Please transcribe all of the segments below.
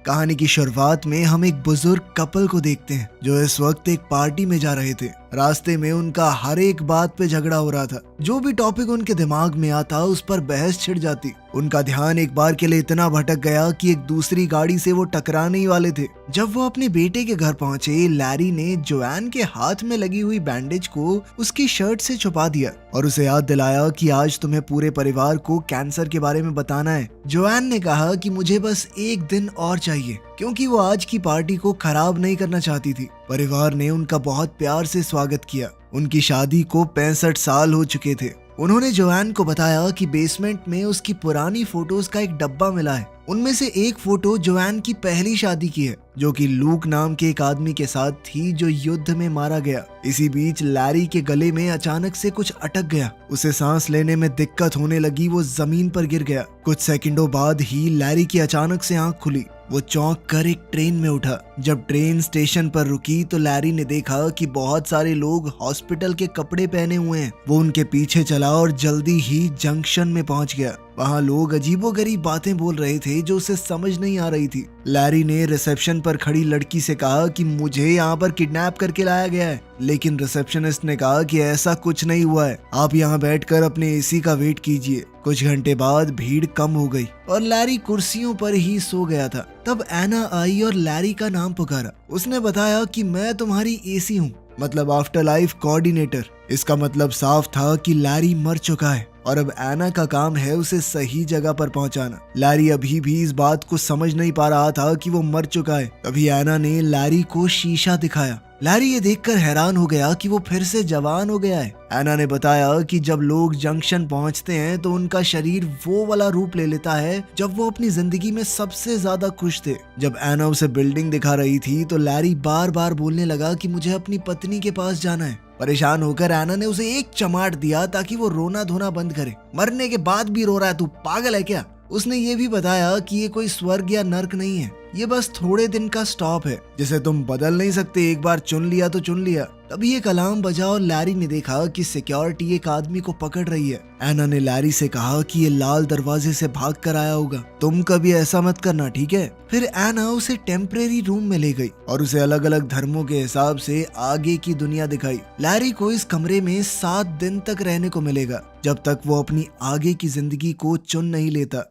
कहानी की शुरुआत में हम एक बुजुर्ग कपल को देखते हैं जो इस वक्त एक पार्टी में जा रहे थे। रास्ते में उनका हर एक बात पे झगड़ा हो रहा था। जो भी टॉपिक उनके दिमाग में आता उस पर बहस छिड़ जाती। उनका ध्यान एक बार के लिए इतना भटक गया कि एक दूसरी गाड़ी से वो टकराने ही वाले थे। जब वो अपने बेटे के घर पहुंचे, लैरी ने जोआन के हाथ में लगी हुई बैंडेज को उसकी शर्ट से छुपा दिया और उसे याद दिलाया कि आज तुम्हें पूरे परिवार को कैंसर के बारे में बताना है। जोआन ने कहा कि मुझे बस एक दिन और चाहिए, क्योंकि वो आज की पार्टी को खराब नहीं करना चाहती थी। परिवार ने उनका बहुत प्यार से स्वागत किया। उनकी शादी को 65 साल हो चुके थे। उन्होंने जोआन को बताया कि बेसमेंट में उसकी पुरानी फोटोज का एक डब्बा मिला है। उनमें से एक फोटो जोआन की पहली शादी की है, जो कि लूक नाम के एक आदमी के साथ थी जो युद्ध में मारा गया। इसी बीच लैरी के गले में अचानक से कुछ अटक गया। उसे सांस लेने में दिक्कत होने लगी। वो जमीन पर गिर गया। कुछ सेकंडों बाद ही लैरी की अचानक से आंख खुली। वो चौंक कर एक ट्रेन में उठा। जब ट्रेन स्टेशन पर रुकी तो लैरी ने देखा कि बहुत सारे लोग हॉस्पिटल के कपड़े पहने हुए हैं। वो उनके पीछे चला और जल्दी ही जंक्शन में पहुंच गया। वहाँ लोग अजीबोगरीब बातें बोल रहे थे जो उसे समझ नहीं आ रही थी। लैरी ने रिसेप्शन पर खड़ी लड़की से कहा कि मुझे यहाँ पर किडनैप करके लाया गया है, लेकिन रिसेप्शनिस्ट ने कहा कि ऐसा कुछ नहीं हुआ है, आप यहाँ बैठकर अपने एसी का वेट कीजिए। कुछ घंटे बाद भीड़ कम हो गई और लैरी कुर्सियों पर ही सो गया था। तब एना आई और लैरी का नाम पुकारा। उसने बताया कि मैं तुम्हारी एसी हूँ, मतलब आफ्टर लाइफ कोऑर्डिनेटर। इसका मतलब साफ था कि लैरी मर चुका है और अब एना का काम है उसे सही जगह पर पहुंचाना। लैरी अभी भी इस बात को समझ नहीं पा रहा था कि वो मर चुका है। तभी एना ने लैरी को शीशा दिखाया। लैरी ये देखकर हैरान हो गया कि वो फिर से जवान हो गया है। एना ने बताया कि जब लोग जंक्शन पहुंचते हैं तो उनका शरीर वो वाला रूप ले लेता है जब वो अपनी जिंदगी में सबसे ज्यादा खुश थे। जब एना उसे बिल्डिंग दिखा रही थी तो लैरी बार बार बोलने लगा कि मुझे अपनी पत्नी के पास जाना है। परेशान होकर एना ने उसे एक चमाट दिया ताकि वो रोना धोना बंद करे। मरने के बाद भी रो रहा है, तू पागल है क्या? उसने ये भी बताया कि ये कोई स्वर्ग या नर्क नहीं है, ये बस थोड़े दिन का स्टॉप है जिसे तुम बदल नहीं सकते। एक बार चुन लिया तो चुन लिया। तभी एक अलार्म बजा और लैरी ने देखा कि सिक्योरिटी एक आदमी को पकड़ रही है। एना ने लैरी से कहा कि ये लाल दरवाजे से भाग कर आया होगा, तुम कभी ऐसा मत करना, ठीक है? फिर एना उसे टेम्परेरी रूम में ले गई और उसे अलग अलग धर्मों के हिसाब से आगे की दुनिया दिखाई। लैरी को इस कमरे में 7 दिन तक रहने को मिलेगा, जब तक वो अपनी आगे की जिंदगी को चुन नहीं लेता।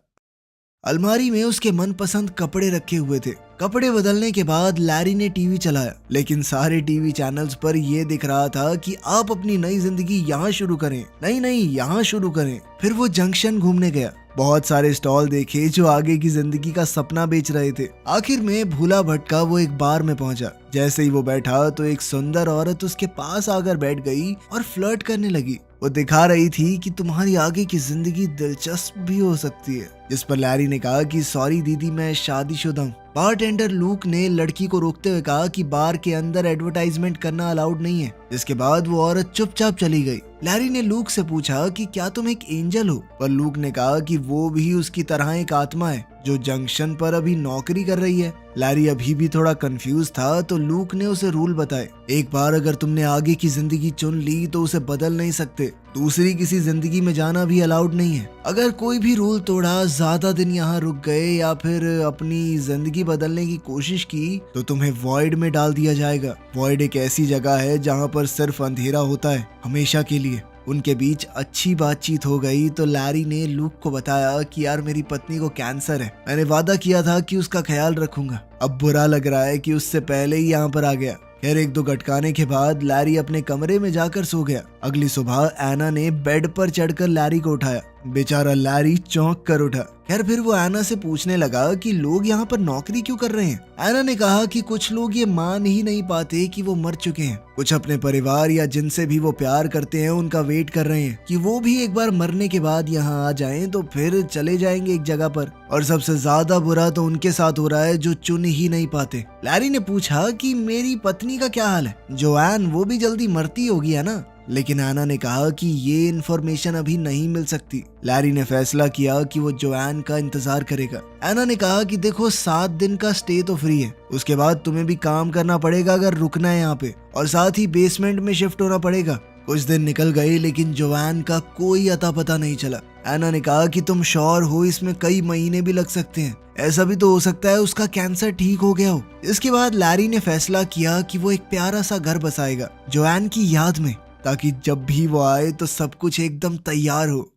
अलमारी में उसके मनपसंद कपड़े रखे हुए थे। कपड़े बदलने के बाद लैरी ने टीवी चलाया, लेकिन सारे टीवी चैनल्स पर यह दिख रहा था कि आप अपनी नई जिंदगी यहाँ शुरू करें, नहीं यहाँ शुरू करें। फिर वो जंक्शन घूमने गया। बहुत सारे स्टॉल देखे जो आगे की जिंदगी का सपना बेच रहे थे। आखिर में भूला भटका वो एक बार में पहुंचा। जैसे ही वो बैठा तो एक सुंदर औरत उसके पास आकर बैठ गई और फ्लर्ट करने लगी। वो दिखा रही थी कि तुम्हारी आगे की जिंदगी दिलचस्प भी हो सकती है। जिस पर लैरी ने कहा कि सॉरी दीदी, मैं शादीशुदा हूँ। बारटेंडर लूक ने लड़की को रोकते हुए कहा कि बार के अंदर एडवर्टाइजमेंट करना अलाउड नहीं है। जिसके बाद वो औरत चुपचाप चली गई। लैरी ने लूक से पूछा कि क्या तुम एक एंजल हो? पर लूक ने कहा कि वो भी उसकी तरह एक आत्मा है जो जंक्शन पर अभी नौकरी कर रही है। लैरी अभी भी थोड़ा कंफ्यूज था तो लूक ने उसे रूल बताए। एक बार अगर तुमने आगे की जिंदगी चुन ली तो उसे बदल नहीं सकते। दूसरी किसी जिंदगी में जाना भी अलाउड नहीं है। अगर कोई भी रूल तोड़ा, ज्यादा दिन यहाँ रुक गए या फिर अपनी जिंदगी बदलने की कोशिश की तो तुम्हें वॉइड में डाल दिया जाएगा। वॉइड एक ऐसी जगह है जहाँ पर सिर्फ अंधेरा होता है, हमेशा के लिए। उनके बीच अच्छी बातचीत हो गई तो लैरी ने लूक को बताया कि यार मेरी पत्नी को कैंसर है, मैंने वादा किया था कि उसका ख्याल रखूंगा। अब बुरा लग रहा है कि उससे पहले ही यहाँ पर आ गया। खैर 1-2 गटकाने के बाद लैरी अपने कमरे में जाकर सो गया। अगली सुबह एना ने बेड पर चढ़कर लैरी को उठाया। बेचारा लैरी चौंक कर उठा। खैर फिर वो एना से पूछने लगा कि लोग यहाँ पर नौकरी क्यों कर रहे हैं। एना ने कहा कि कुछ लोग ये मान ही नहीं पाते कि वो मर चुके हैं। कुछ अपने परिवार या जिनसे भी वो प्यार करते हैं उनका वेट कर रहे हैं कि वो भी एक बार मरने के बाद यहाँ आ जाएं तो फिर चले जाएंगे एक जगह पर। और सबसे ज्यादा बुरा तो उनके साथ हो रहा है जो चुन ही नहीं पाते। लैरी ने पूछा कि मेरी पत्नी का क्या हाल है? जोआन, वो भी जल्दी मरती होगी है ना? लेकिन एना ने कहा कि ये इन्फॉर्मेशन अभी नहीं मिल सकती। लैरी ने फैसला किया कि वो जोआन का इंतजार करेगा। एना ने कहा कि देखो 7 दिन का स्टे तो फ्री है, उसके बाद तुम्हें भी काम करना पड़ेगा अगर रुकना है यहाँ पे, और साथ ही बेसमेंट में शिफ्ट होना पड़ेगा। कुछ दिन निकल गए लेकिन जोआन का कोई अता पता नहीं चला। एना ने कहा कि तुम श्योर हो इसमें कई महीने भी लग सकते हैं, ऐसा भी तो हो सकता है उसका कैंसर ठीक हो गया हो। इसके बाद लैरी ने फैसला किया कि वो एक प्यारा सा घर बसाएगा जोआन की याद में, ताकि जब भी वो आए तो सब कुछ एकदम तैयार हो।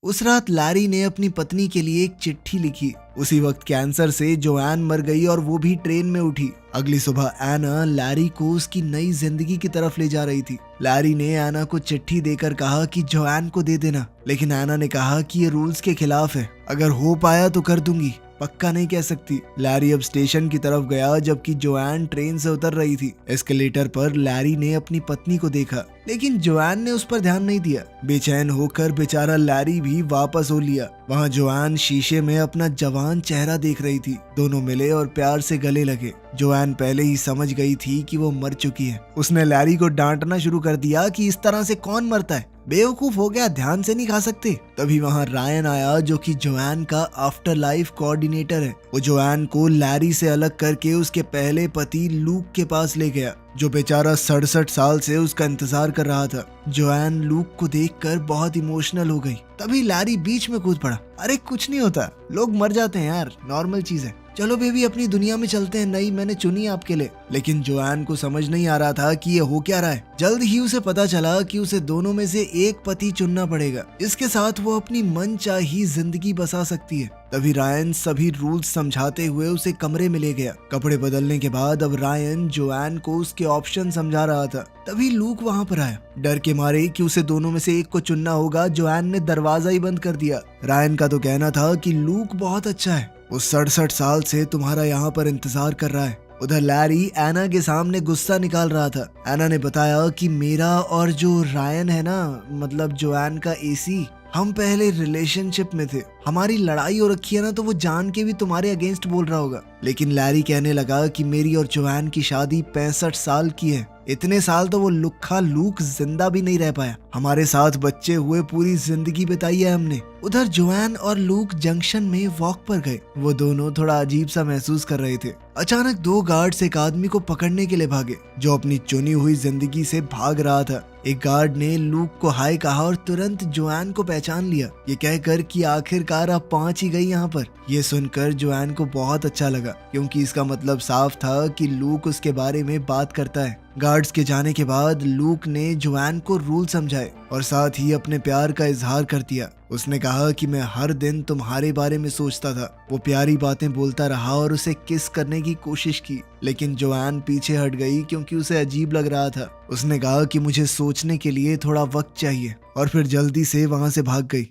उस रात लैरी ने अपनी पत्नी के लिए एक चिट्ठी लिखी। उसी वक्त कैंसर से जोआन मर गई और वो भी ट्रेन में उठी। अगली सुबह एना लैरी को उसकी नई जिंदगी की तरफ ले जा रही थी। लैरी ने एना को चिट्ठी देकर कहा कि जोआन को दे देना, लेकिन एना ने कहा कि ये रूल्स के खिलाफ है, अगर हो पाया तो कर दूंगी, पक्का नहीं कह सकती। लैरी अब स्टेशन की तरफ गया जबकि जोआन ट्रेन से उतर रही थी। एस्केलेटर पर लैरी ने अपनी पत्नी को देखा, लेकिन जोआन ने उस पर ध्यान नहीं दिया। बेचैन होकर बेचारा लैरी भी वापस हो लिया। वहाँ जोआन शीशे में अपना जवान चेहरा देख रही थी। दोनों मिले और प्यार से गले लगे। जोआन पहले ही समझ गई थी कि वो मर चुकी है। उसने लैरी को डांटना शुरू कर दिया कि इस तरह से कौन मरता है, बेवकूफ हो गया, ध्यान से नहीं खा सकते। तभी वहाँ रायन आया जो कि जोआन का आफ्टर लाइफ कोऑर्डिनेटर है। वो जोआन को लैरी से अलग करके उसके पहले पति लूक के पास ले गया, जो बेचारा 67 साल से उसका इंतजार कर रहा था। जोआन लूक को देखकर बहुत इमोशनल हो गई। तभी लैरी बीच में कूद पड़ा। अरे कुछ नहीं होता, लोग मर जाते हैं यार, नॉर्मल चीज है, चलो बेबी अपनी दुनिया में चलते हैं, नई मैंने चुनी आपके लिए। लेकिन जोआन को समझ नहीं आ रहा था कि ये हो क्या रहा है। जल्द ही उसे पता चला कि उसे दोनों में से एक पति चुनना पड़ेगा, इसके साथ वो अपनी मनचाही जिंदगी बसा सकती है। तभी रायन सभी रूल्स समझाते हुए उसे कमरे में ले गया। कपड़े बदलने के बाद अब रायन जोआन को उसके ऑप्शन समझा रहा था। तभी लूक वहाँ पर आया। डर के मारे कि उसे दोनों में से एक को चुनना होगा, जोआन ने दरवाजा ही बंद कर दिया। रायन का तो कहना था कि लूक बहुत अच्छा है, वो 67 साल से तुम्हारा यहाँ पर इंतजार कर रहा है। उधर लैरी एना के सामने गुस्सा निकाल रहा था। एना ने बताया कि मेरा और जो रायन है ना, मतलब जोआन का एसी, हम पहले रिलेशनशिप में थे, हमारी लड़ाई हो रखी है ना, तो वो जान के भी तुम्हारे अगेंस्ट बोल रहा होगा। लेकिन लैरी कहने लगा कि मेरी और जोआन की शादी 65 साल की है, इतने साल तो वो लुक्खा लूक जिंदा भी नहीं रह पाया, हमारे साथ बच्चे हुए पूरी जिंदगी बिताई है हमने। उधर जोआन और लूक जंक्शन में वॉक पर गए। वो दोनों थोड़ा अजीब सा महसूस कर रहे थे। अचानक 2 गार्ड्स एक आदमी को पकड़ने के लिए भागे जो अपनी चुनी हुई जिंदगी से भाग रहा था। एक गार्ड ने लूक को हाय कहा और तुरंत जोआन को पहचान लिया, ये कहकर कि आखिरकार आप पहुंच ही गई यहाँ पर। ये सुनकर जोआन को बहुत अच्छा लगा, क्योंकि इसका मतलब साफ था कि लूक उसके बारे में बात करता है। गार्ड्स के जाने के बाद लूक ने जोआन को रूल समझाए और साथ ही अपने प्यार का इजहार कर दिया। उसने कहा कि मैं हर दिन तुम्हारे बारे में सोचता था। वो प्यारी बातें बोलता रहा और उसे किस करने की कोशिश की, लेकिन जोआन पीछे हट गई क्योंकि उसे अजीब लग रहा था। उसने कहा कि मुझे सोचने के लिए थोड़ा वक्त चाहिए और फिर जल्दी से वहां से भाग गई।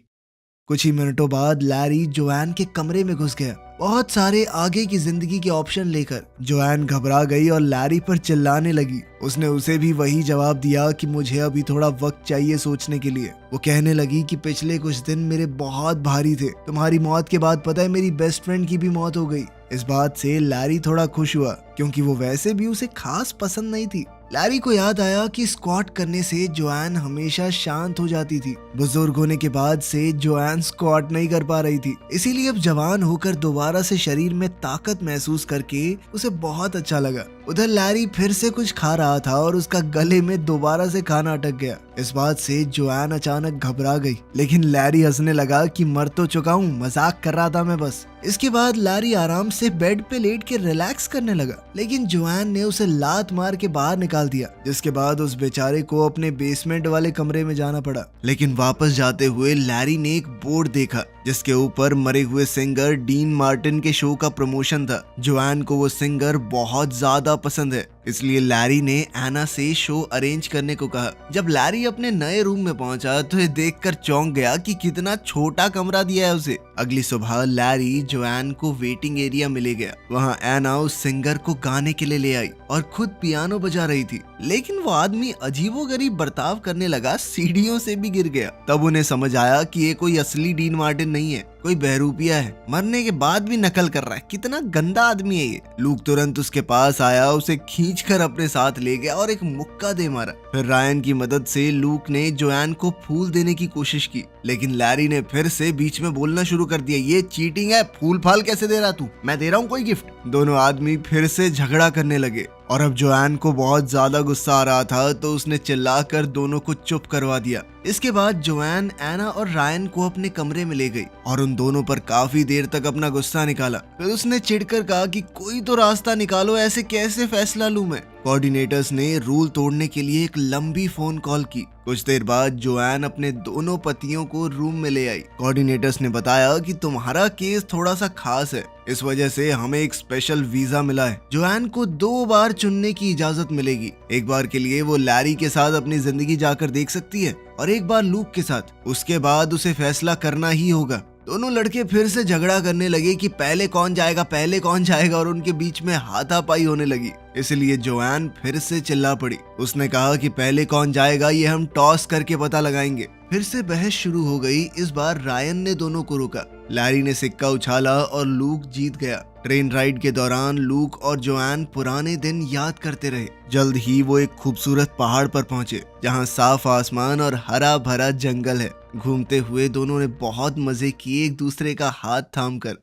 कुछ ही मिनटों बाद लैरी जोआन के कमरे में घुस गया, बहुत सारे आगे की जिंदगी के ऑप्शन लेकर। जोआन घबरा गई और लैरी पर चिल्लाने लगी। उसने उसे भी वही जवाब दिया कि मुझे अभी थोड़ा वक्त चाहिए सोचने के लिए। वो कहने लगी कि पिछले कुछ दिन मेरे बहुत भारी थे, तुम्हारी मौत के बाद पता है मेरी बेस्ट फ्रेंड की भी मौत हो गई। इस बात से लैरी थोड़ा खुश हुआ, क्योंकि वो वैसे भी उसे खास पसंद नहीं थी। लैरी को याद आया कि स्क्वाट करने से जोआन हमेशा शांत हो जाती थी। बुजुर्ग होने के बाद से जोआन स्क्वाट नहीं कर पा रही थी, इसीलिए अब जवान होकर दोबारा से शरीर में ताकत महसूस करके उसे बहुत अच्छा लगा। उधर लैरी फिर से कुछ खा रहा था और उसका गले में दोबारा से खाना अटक गया। इस बात से जोआन अचानक घबरा गई, लेकिन लैरी हंसने लगा कि मर तो चुका हूँ, मजाक कर रहा था मैं बस। इसके बाद लैरी आराम से बेड पे लेट के रिलैक्स करने लगा, लेकिन जोआन ने उसे लात मार के बाहर निकाल दिया, जिसके बाद उस बेचारे को अपने बेसमेंट वाले कमरे में जाना पड़ा। लेकिन वापस जाते हुए लैरी ने एक बोर्ड देखा जिसके ऊपर मरे हुए सिंगर डीन मार्टिन के शो का प्रमोशन था। जोआन को वो सिंगर बहुत ज्यादा पसंद है, इसलिए लैरी ने एना से शो अरेंज करने को कहा। जब लैरी अपने नए रूम में पहुंचा तो ये देखकर चौंक गया कि कितना छोटा कमरा दिया है उसे। अगली सुबह लैरी जोआन को वेटिंग एरिया में ले गया। वहाँ एना उस सिंगर को गाने के लिए ले आई और खुद पियानो बजा रही थी, लेकिन वो आदमी अजीबोगरीब बर्ताव करने लगा, सीढ़ियों से भी गिर गया। तब उन्हें समझ आया कि ये कोई असली डीन मार्टिन नहीं है, कोई बहरूपिया है, मरने के बाद भी नकल कर रहा है, कितना गंदा आदमी है ये। लूक तुरंत उसके पास आया, उसे खींचकर अपने साथ ले गया और एक मुक्का दे मारा। फिर रायन की मदद से लूक ने जोआन को फूल देने की कोशिश की, लेकिन लैरी ने फिर से बीच में बोलना शुरू कर दिया, ये चीटिंग है, फूल फाल कैसे दे रहा तू, मैं दे रहा हूँ कोई गिफ्ट। दोनों आदमी फिर से झगड़ा करने लगे और अब जोआन को बहुत ज्यादा गुस्सा आ रहा था, तो उसने चिल्लाकर दोनों को चुप करवा दिया। इसके बाद जोआन एना और रायन को अपने कमरे में ले गई और उन दोनों पर काफी देर तक अपना गुस्सा निकाला। फिर उसने चिढ़कर कहा कि कोई तो रास्ता निकालो, ऐसे कैसे फैसला लूं मैं। कोऑर्डिनेटर्स ने रूल तोड़ने के लिए एक लंबी फोन कॉल की। कुछ देर बाद जोआन अपने दोनों पतियों को रूम में ले आई। कोऑर्डिनेटर्स ने बताया कि तुम्हारा केस थोड़ा सा खास है, इस वजह से हमें एक स्पेशल वीजा मिला है। जोआन को 2 बार चुनने की इजाजत मिलेगी। एक बार के लिए वो लैरी के साथ अपनी जिंदगी जाकर देख सकती है और एक बार लूक के साथ। उसके बाद उसे फैसला करना ही होगा। दोनों लड़के फिर से झगड़ा करने लगे कि पहले कौन जाएगा और उनके बीच में हाथापाई होने लगी। इसलिए जोआन फिर से चिल्ला पड़ी। उसने कहा कि पहले कौन जाएगा ये हम टॉस करके पता लगाएंगे। फिर से बहस शुरू हो गई। इस बार रायन ने दोनों को रोका। लैरी ने सिक्का उछाला और लूक जीत गया। ट्रेन राइड के दौरान लूक और जोआन पुराने दिन याद करते रहे। जल्द ही वो एक खूबसूरत पहाड़ पर पहुंचे, जहां साफ आसमान और हरा भरा जंगल है। घूमते हुए दोनों ने बहुत मजे किए, एक दूसरे का हाथ थामकर।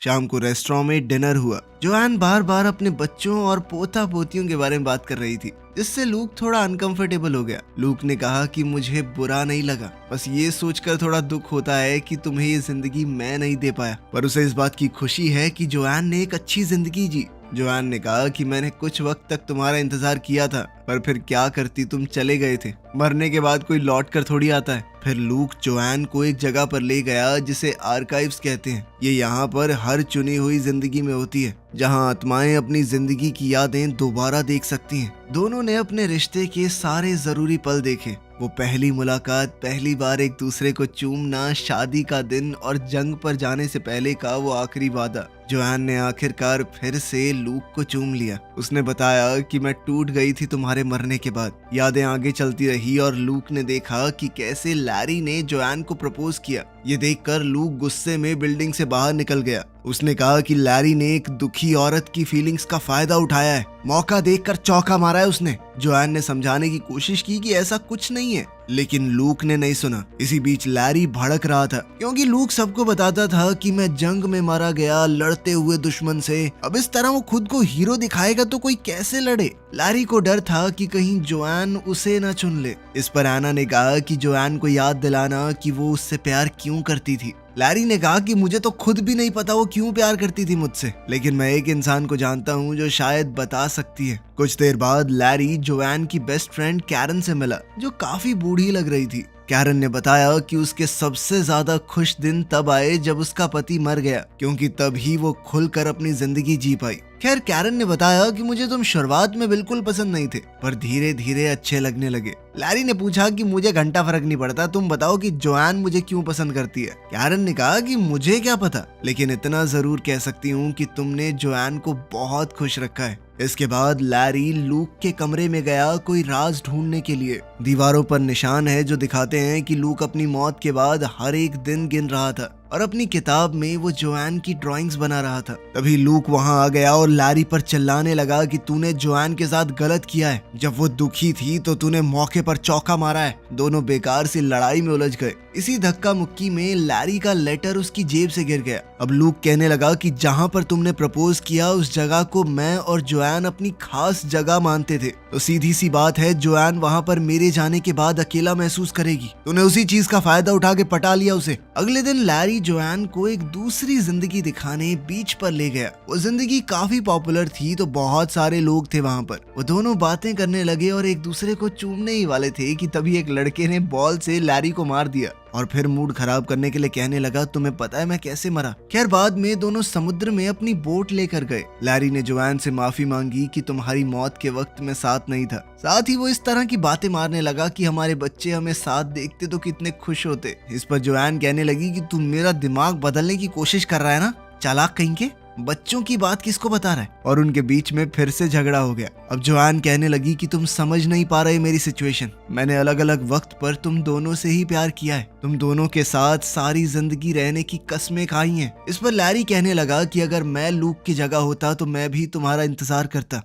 शाम को रेस्टोरेंट में डिनर हुआ। जोआन बार बार अपने बच्चों और पोता पोतियों के बारे में बात कर रही थी, जिससे लूक थोड़ा अनकंफर्टेबल हो गया। लूक ने कहा कि मुझे बुरा नहीं लगा, बस ये सोचकर थोड़ा दुख होता है कि तुम्हें ये जिंदगी मैं नहीं दे पाया। पर उसे इस बात की खुशी है कि जोआन ने एक अच्छी जिंदगी जी। जोआन ने कहा कि मैंने कुछ वक्त तक तुम्हारा इंतजार किया था, पर फिर क्या करती, तुम चले गए थे। मरने के बाद कोई लौट कर थोड़ी आता है। फिर लूक जोआन को एक जगह पर ले गया जिसे आर्काइव्स कहते हैं। ये यहाँ पर हर चुनी हुई जिंदगी में होती है, जहाँ आत्माएं अपनी जिंदगी की यादें दोबारा देख सकती हैं। दोनों ने अपने रिश्ते के सारे जरूरी पल देखे। वो पहली मुलाकात, पहली बार एक दूसरे को चूमना, शादी का दिन और जंग पर जाने से पहले का वो आखिरी वादा। जोआन ने आखिरकार फिर से लूक को चूम लिया। उसने बताया कि मैं टूट गई थी तुम्हारे मरने के बाद। यादें आगे चलती रही और लूक ने देखा कि कैसे लैरी ने जोआन को प्रपोज किया। ये देखकर लूक गुस्से में बिल्डिंग से बाहर निकल गया। उसने कहा कि लैरी ने एक दुखी औरत की फीलिंग्स का फायदा उठाया है, मौका देखकर चौका मारा है उसने। जोआन ने समझाने की कोशिश की कि ऐसा कुछ नहीं है, लेकिन लूक ने नहीं सुना। इसी बीच लैरी भड़क रहा था, क्योंकि लूक सबको बताता था कि मैं जंग में मारा गया लड़ते हुए दुश्मन से। अब इस तरह वो खुद को हीरो दिखाएगा तो कोई कैसे लड़े। लैरी को डर था कि कहीं जोआन उसे न चुन ले। इस पर एना ने कहा कि जोआन को याद दिलाना कि वो उससे प्यार क्यों करती थी। लैरी ने कहा कि मुझे तो खुद भी नहीं पता वो क्यों प्यार करती थी मुझसे, लेकिन मैं एक इंसान को जानता हूँ जो शायद बता सकती है। कुछ देर बाद लैरी जोआन की बेस्ट फ्रेंड कैरन से मिला, जो काफी बूढ़ी लग रही थी। कैरन ने बताया कि उसके सबसे ज्यादा खुश दिन तब आए जब उसका पति मर गया, क्योंकि तभी वो खुलकर अपनी जिंदगी जी पाई। खैर, कैरन ने बताया कि मुझे तुम शुरुआत में बिल्कुल पसंद नहीं थे, पर धीरे धीरे अच्छे लगने लगे। लैरी ने पूछा कि मुझे घंटा फर्क नहीं पड़ता, तुम बताओ कि जोआन मुझे क्यों पसंद करती है। कैरन ने कहा कि मुझे क्या पता, लेकिन इतना जरूर कह सकती हूँ कि तुमने जोआन को बहुत खुश रखा है। इसके बाद लैरी लूक के कमरे में गया कोई राज ढूंढने के लिए। दीवारों पर निशान है जो दिखाते हैं कि लूक अपनी मौत के बाद हर एक दिन गिन रहा था और अपनी किताब में वो जोआन की ड्राइंग्स बना रहा था। तभी लूक वहां आ गया और लैरी पर चिल्लाने लगा कि तूने जोआन के साथ गलत किया है। जब वो दुखी थी तो तूने मौके पर चौका मारा है। दोनों बेकार सी लड़ाई में उलझ गए। इसी धक्का मुक्की में लैरी का लेटर उसकी जेब से गिर गया। अब लूक कहने लगा कि जहां पर तुमने प्रपोज किया उस जगह को मैं और जोआन अपनी खास जगह मानते थे, तो सीधी सी बात है जोआन वहां पर मेरे जाने के बाद अकेला महसूस करेगी। तूने उसी चीज का फायदा उठा के पटा लिया उसे। अगले दिन लैरी जोआन को एक दूसरी जिंदगी दिखाने बीच पर ले गया। वो जिंदगी काफी पॉपुलर थी, तो बहुत सारे लोग थे वहां पर। वो दोनों बातें करने लगे और एक दूसरे को चूमने ही वाले थे कि तभी एक लड़के ने बॉल से लैरी को मार दिया और फिर मूड खराब करने के लिए कहने लगा, तुम्हें पता है मैं कैसे मरा। खैर, बाद में दोनों समुद्र में अपनी बोट लेकर गए। लैरी ने जोआन से माफी मांगी कि तुम्हारी मौत के वक्त में साथ नहीं था। साथ ही वो इस तरह की बातें मारने लगा कि हमारे बच्चे हमें साथ देखते तो कितने खुश होते। इस पर जोआन कहने लगी कि तुम मेरा दिमाग बदलने की कोशिश कर रहा है ना, चालाक कहीं के। बच्चों की बात किसको बता रहा है? और उनके बीच में फिर से झगड़ा हो गया। अब जोआन कहने लगी कि तुम समझ नहीं पा रहे मेरी सिचुएशन। मैंने अलग अलग वक्त पर तुम दोनों से ही प्यार किया है, तुम दोनों के साथ सारी जिंदगी रहने की कस्में खाई हैं। इस पर लैरी कहने लगा कि अगर मैं लूक की जगह होता तो मैं भी तुम्हारा इंतजार करता।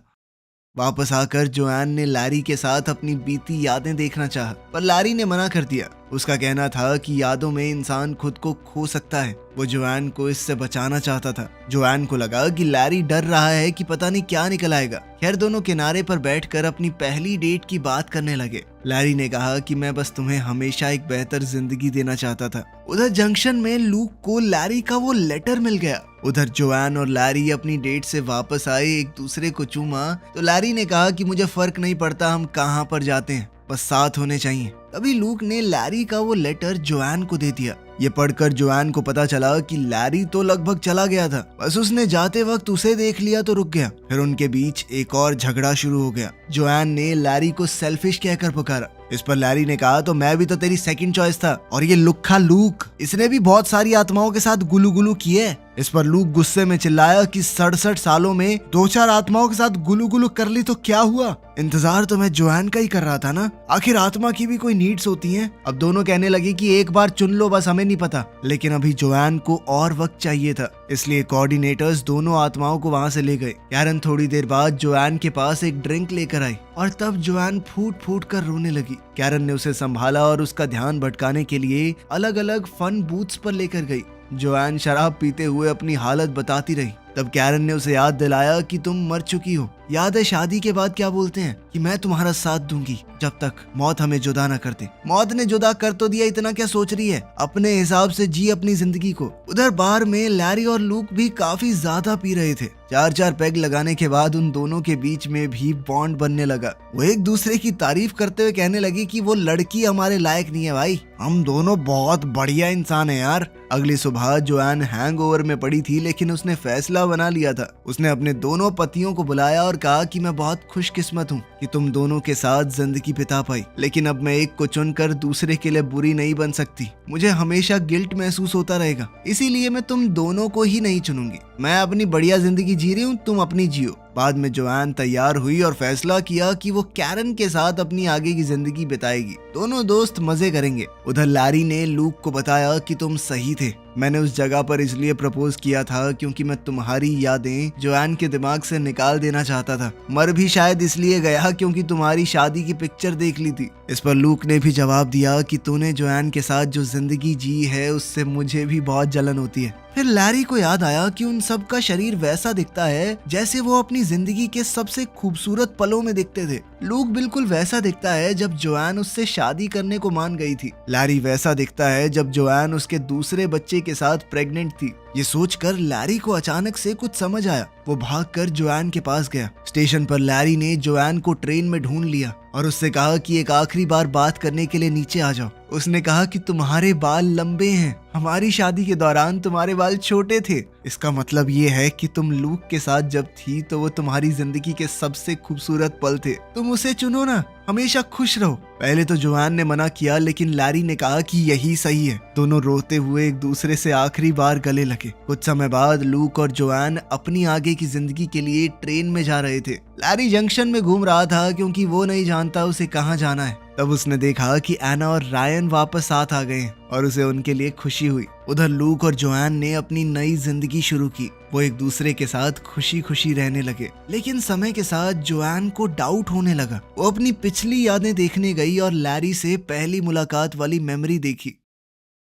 वापस आकर जोआन ने लैरी के साथ अपनी बीती यादें देखना चाहा, पर लैरी ने मना कर दिया। उसका कहना था कि यादों में इंसान खुद को खो सकता है। वो जोआन को इससे बचाना चाहता था। जोआन को लगा कि लैरी डर रहा है कि पता नहीं क्या निकल आएगा। खैर दोनों किनारे पर बैठकर अपनी पहली डेट की बात करने लगे। लैरी ने कहा कि मैं बस तुम्हें हमेशा एक बेहतर जिंदगी देना चाहता था। उधर जंक्शन में लूक को लैरी का वो लेटर मिल गया। उधर जोआन और लैरी अपनी डेट से वापस आए, एक दूसरे को चूमा तो लैरी ने कहा कि मुझे फर्क नहीं पड़ता हम कहाँ पर जाते हैं, बस साथ होने चाहिए। तभी लूक ने लैरी का वो लेटर जोआन को दे दिया। ये पढ़कर जोआन को पता चला कि लैरी तो लगभग चला गया था, बस उसने जाते वक्त उसे देख लिया तो रुक गया। फिर उनके बीच एक और झगड़ा शुरू हो गया। जोआन ने लैरी को सेल्फिश कहकर पुकारा। इस पर लैरी ने कहा तो मैं भी तो तेरी सेकंड चॉइस था, और ये लुक्खा लूक, इसने भी बहुत सारी आत्माओं के साथ गुलू गुलू किए। इस पर लूक गुस्से में चिल्लाया कि 67 सालों में 2-4 आत्माओं के साथ गुलू गुलू कर ली तो क्या हुआ? इंतजार तो मैं जोआन का ही कर रहा था ना, आखिर आत्मा की भी कोई नीड्स होती हैं। अब दोनों कहने लगे कि एक बार चुन लो, बस हमें नहीं पता। लेकिन अभी जोआन को और वक्त चाहिए था, इसलिए कोऑर्डिनेटर्स दोनों आत्माओं को वहां से ले गए। कैरन थोड़ी देर बाद जोआन के पास एक ड्रिंक लेकर आई और तब जोआन फूट फूट कर रोने लगी। कैरन ने उसे संभाला और उसका ध्यान भटकाने के लिए अलग अलग फन बूथ्स पर लेकर गई। जोआन शराब पीते हुए अपनी हालत बताती रही। तब कैरन ने उसे याद दिलाया कि तुम मर चुकी हो। याद है शादी के बाद क्या बोलते हैं कि मैं तुम्हारा साथ दूंगी जब तक मौत हमें जुदा न कर दे। मौत ने जुदा कर तो दिया, इतना क्या सोच रही है? अपने हिसाब से जी अपनी जिंदगी को। उधर बार में लैरी और लूक भी काफी ज्यादा पी रहे थे। 4-4 पैग लगाने के बाद उन दोनों के बीच में भी बॉन्ड बनने लगा। वो एक दूसरे की तारीफ करते हुए कहने लगी कि वो लड़की हमारे लायक नहीं है भाई, हम दोनों बहुत बढ़िया इंसान है यार। अगली सुबह जोआन हैंगओवर में पड़ी थी, लेकिन उसने फैसला बना लिया था। उसने अपने दोनों पतियों को बुलाया और कहा कि मैं बहुत खुशकिस्मत हूँ कि तुम दोनों के साथ जिंदगी बिता पाई, लेकिन अब मैं एक को चुनकर दूसरे के लिए बुरी नहीं बन सकती। मुझे हमेशा गिल्ट महसूस होता रहेगा, इसीलिए मैं तुम दोनों को ही नहीं चुनूंगी। मैं अपनी बढ़िया जिंदगी जी रही हूँ, तुम अपनी जियो। बाद में जोआन तैयार हुई और फैसला किया कि वो कैरन के साथ अपनी आगे की जिंदगी बिताएगी। दोनों दोस्त मजे करेंगे। उधर लैरी ने लूक को बताया कि तुम सही थे, मैंने उस जगह पर इसलिए प्रपोज किया था क्योंकि मैं तुम्हारी यादें जोआन के दिमाग से निकाल देना चाहता था। मर भी शायद इसलिए गया क्योंकि तुम्हारी शादी की पिक्चर देख ली थी। इस पर लूक ने भी जवाब दिया कि तूने जोआन के साथ जो जिंदगी जी है उससे मुझे भी बहुत जलन होती है। फिर लैरी को याद आया कि उन सब का शरीर वैसा दिखता है जैसे वो अपनी जिंदगी के सबसे खूबसूरत पलों में दिखते थे। लूक बिल्कुल वैसा दिखता है जब जोआन उससे शादी करने को मान गई थी। लैरी वैसा दिखता है जब जोआन उसके दूसरे बच्चे के साथ प्रेग्नेंट थी। ये सोचकर लैरी को अचानक से कुछ समझ आया। वो भागकर जोआन के पास गया। स्टेशन पर लैरी ने जोआन को ट्रेन में ढूंढ लिया और उससे कहा कि एक आखिरी बार बात करने के लिए नीचे आ जाओ। उसने कहा कि तुम्हारे बाल लंबे हैं, हमारी शादी के दौरान तुम्हारे बाल छोटे थे। इसका मतलब ये है कि तुम लूक के साथ जब थी तो वो तुम्हारी जिंदगी के सबसे खूबसूरत पल थे। तुम उसे चुनो ना, हमेशा खुश रहो। पहले तो जोआन ने मना किया, लेकिन लैरी ने कहा कि यही सही है। दोनों रोते हुए एक दूसरे से आखिरी बार गले लगे। कुछ समय बाद लूक और जोआन अपनी आगे की जिंदगी के लिए ट्रेन में जा रहे थे। लैरी जंक्शन में घूम रहा था क्योंकि वो नहीं जानता उसे कहाँ जाना है। तब उसने देखा कि एना और रायन वापस साथ आ गए और उसे उनके लिए खुशी हुई। उधर लूक और जोआन ने अपनी नई जिंदगी शुरू की। वो एक दूसरे के साथ खुशी खुशी रहने लगे। लेकिन समय के साथ जोआन को डाउट होने लगा। वो अपनी पिछली यादें देखने गई और लैरी से पहली मुलाकात वाली मेमोरी देखी।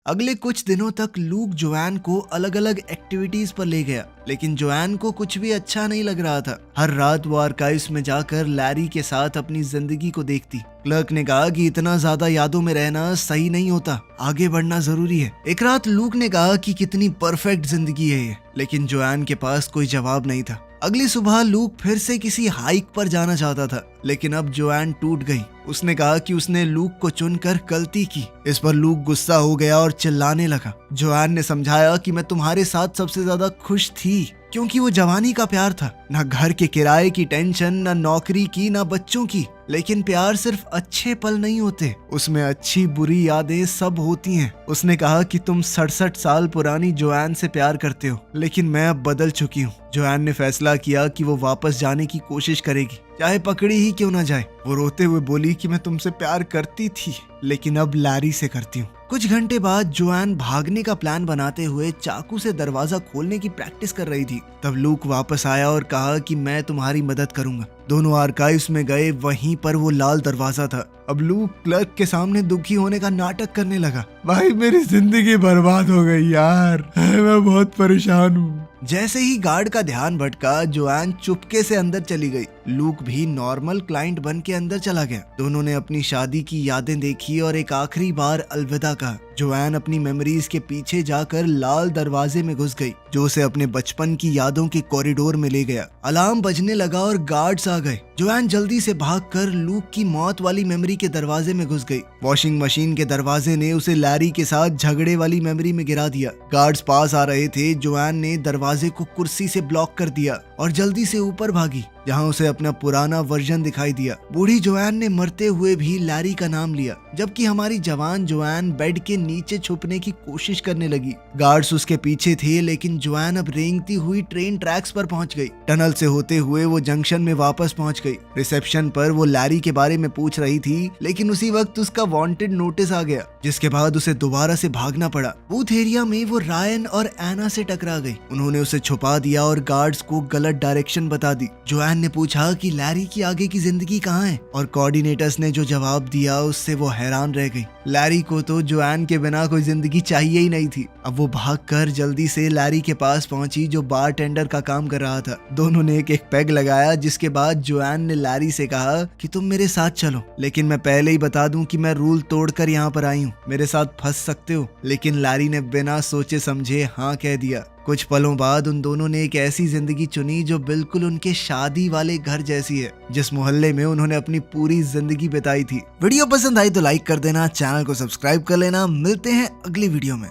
अगले कुछ दिनों तक लूक जोआन को अलग अलग एक्टिविटीज पर ले गया, लेकिन जोआन को कुछ भी अच्छा नहीं लग रहा था। हर रात वो आर्काइव्स में जाकर लैरी के साथ अपनी जिंदगी को देखती। क्लर्क ने कहा कि इतना ज्यादा यादों में रहना सही नहीं होता, आगे बढ़ना जरूरी है। एक रात लूक ने कहा कि कितनी परफेक्ट जिंदगी है ये, लेकिन जोआन के पास कोई जवाब नहीं था। अगली सुबह लूक फिर से किसी हाइक पर जाना चाहता था, लेकिन अब जोआन टूट गई। उसने कहा कि उसने लूक को चुनकर गलती की। इस पर लूक गुस्सा हो गया और चिल्लाने लगा। जोआन ने समझाया कि मैं तुम्हारे साथ सबसे ज्यादा खुश थी क्योंकि वो जवानी का प्यार था, ना घर के किराए की टेंशन, ना नौकरी की, ना बच्चों की। लेकिन प्यार सिर्फ अच्छे पल नहीं होते, उसमें अच्छी बुरी यादें सब होती हैं। उसने कहा कि तुम 67 साल पुरानी जोआन से प्यार करते हो, लेकिन मैं अब बदल चुकी हूँ। जोआन ने फैसला किया कि वो वापस जाने की कोशिश करेगी, चाहे पकड़ी ही क्यों ना जाए। वो रोते हुए बोली कि मैं तुमसे प्यार करती थी, लेकिन अब लैरी से करती हूँ। कुछ घंटे बाद जोआन भागने का प्लान बनाते हुए चाकू से दरवाजा खोलने की प्रैक्टिस कर रही थी। तब लूक वापस आया और कहा कि मैं तुम्हारी मदद करूंगा। दोनों आर्काइव्स में गए, वहीं पर वो लाल दरवाजा था। अब लूक क्लर्क के सामने दुखी होने का नाटक करने लगा। भाई मेरी जिंदगी बर्बाद हो गई यार, मैं बहुत परेशान हूँ। जैसे ही गार्ड का ध्यान भटका, जोआन चुपके से अंदर चली गई। लूक भी नॉर्मल क्लाइंट बन के अंदर चला गया। दोनों ने अपनी शादी की यादें देखी और एक आखिरी बार अलविदा कहा। जोआन अपनी मेमोरीज के पीछे जाकर लाल दरवाजे में घुस गई, जो उसे अपने बचपन की यादों के कॉरिडोर में ले गया। अलार्म बजने लगा और गार्ड्स आ गए। जोआन जल्दी से भागकर लूक की मौत वाली मेमोरी के दरवाजे में घुस गई। वॉशिंग मशीन के दरवाजे ने उसे लैरी के साथ झगड़े वाली मेमोरी में गिरा दिया। गार्ड्स पास आ रहे थे। जोआन ने दरवाजे को कुर्सी से ब्लॉक कर दिया और जल्दी से ऊपर भागी, जहां उसे अपना पुराना वर्जन दिखाई दिया। बूढ़ी जोआन ने मरते हुए भी लैरी का नाम लिया, जबकि हमारी जवान जोआन बेड के नीचे छुपने की कोशिश करने लगी। गार्ड्स उसके पीछे थे, लेकिन जोआन अब रेंगती हुई ट्रेन ट्रैक्स पर पहुंच गई। टनल से होते हुए वो जंक्शन में वापस पहुंच गई। रिसेप्शन पर वो लैरी के बारे में पूछ रही थी, लेकिन उसी वक्त उसका वांटेड नोटिस आ गया, जिसके बाद उसे दोबारा से भागना पड़ा। बूथ एरिया में वो रायन और एना से टकरा गई। उन्होंने उसे छुपा दिया और गार्ड्स को गलत डायरेक्शन बता दी। जोआन ने पूछा कि लैरी की आगे की जिंदगी कहाँ है, और कोऑर्डिनेटर्स ने जो जवाब दिया उससे वो हैरान रह गई। लैरी को तो जोआन के बिना कोई जिंदगी चाहिए ही नहीं थी। अब वो भागकर जल्दी से लैरी के पास पहुंची, जो बारटेंडर का काम कर रहा था। दोनों ने एक पैग लगाया, जिसके बाद जोआन ने लैरी से कहा कि तुम मेरे साथ चलो, लेकिन मैं पहले ही बता दूं कि मैं रूल तोड़कर यहाँ पर आई हूँ, मेरे साथ फंस सकते हो। लेकिन लैरी ने बिना सोचे समझे हाँ कह दिया। कुछ पलों बाद उन दोनों ने एक ऐसी जिंदगी चुनी जो बिल्कुल उनके शादी वाले घर जैसी है, जिस मोहल्ले में उन्होंने अपनी पूरी जिंदगी बिताई थी। वीडियो पसंद आई तो लाइक कर देना, चैनल को सब्सक्राइब कर लेना। मिलते हैं अगली वीडियो में।